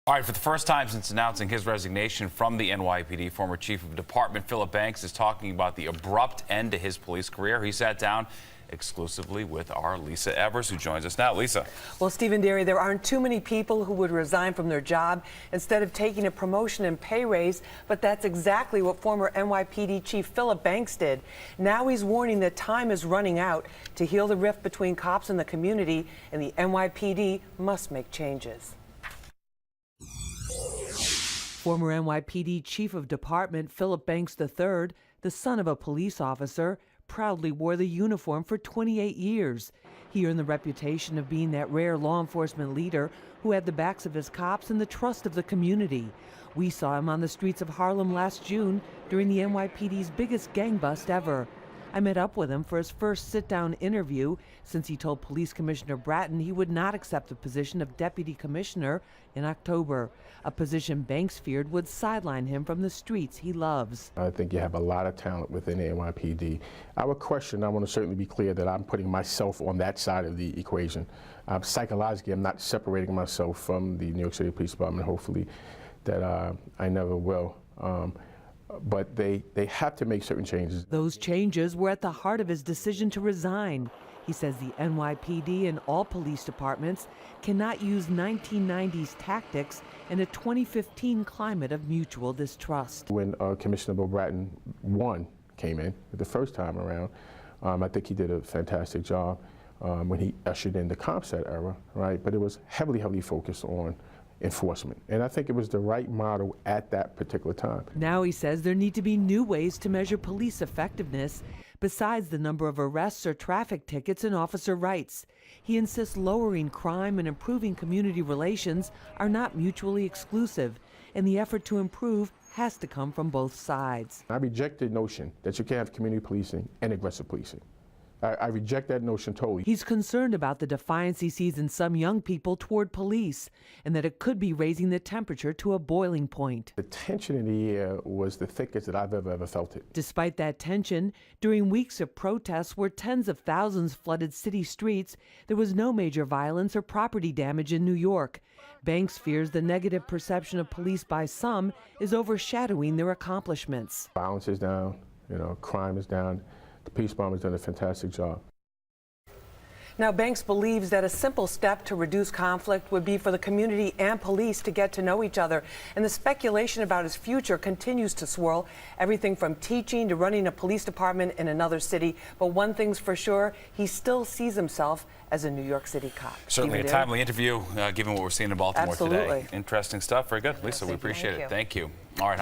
All right, for the first time since announcing his resignation from the NYPD, former Chief of Department Philip Banks is talking about the abrupt end to his police career. He sat down exclusively with our Lisa Evers, who joins us now. Lisa. Well, Stephen Derry, there aren't too many people who would resign from their job instead of taking a promotion and pay raise, but that's exactly what former NYPD Chief Philip Banks did. Now he's warning that time is running out to heal the rift between cops and the community, and the NYPD must make changes. Former NYPD Chief of Department Philip Banks III, the son of a police officer, proudly wore the uniform for 28 years. He earned the reputation of being that rare law enforcement leader who had the backs of his cops and the trust of the community. We saw him on the streets of Harlem last June during the NYPD's biggest gang bust ever. I met up with him for his first sit-down interview since he told Police Commissioner Bratton he would not accept the position of Deputy Commissioner in October, a position Banks feared would sideline him from the streets he loves. I think you have a lot of talent within the NYPD. Our question, I want to certainly be clear that I'm putting myself on that side of the equation. Psychologically, I'm not separating myself from the New York City Police Department, hopefully that I never will. But they have to make certain changes. Those changes were at the heart of his decision to resign. He says the NYPD and all police departments cannot use 1990s tactics in a 2015 climate of mutual distrust. When Commissioner Bill Bratton came in the first time around, I think he did a fantastic job when he ushered in the CompStat era, right? But it was heavily focused on enforcement. And I think it was the right model at that particular time. Now he says there need to be new ways to measure police effectiveness besides the number of arrests or traffic tickets and officer rights. He insists lowering crime and improving community relations are not mutually exclusive, and the effort to improve has to come from both sides. I reject the notion that you can't have community policing and aggressive policing. I reject that notion totally. He's concerned about the defiance he sees in some young people toward police and that it could be raising the temperature to a boiling point. The tension in the air was the thickest that I've ever felt it. Despite that tension, during weeks of protests where tens of thousands flooded city streets, there was no major violence or property damage in New York. Banks fears the negative perception of police by some is overshadowing their accomplishments. Violence is down, crime is down. The police department has done a fantastic job. Now, Banks believes that a simple step to reduce conflict would be for the community and police to get to know each other. And the speculation about his future continues to swirl, everything from teaching to running a police department in another city. But one thing's for sure, he still sees himself as a New York City cop. Certainly a timely interview, given what we're seeing in Baltimore Absolutely. today. Interesting stuff. Very good. Lisa, we appreciate it. Thank you. All right.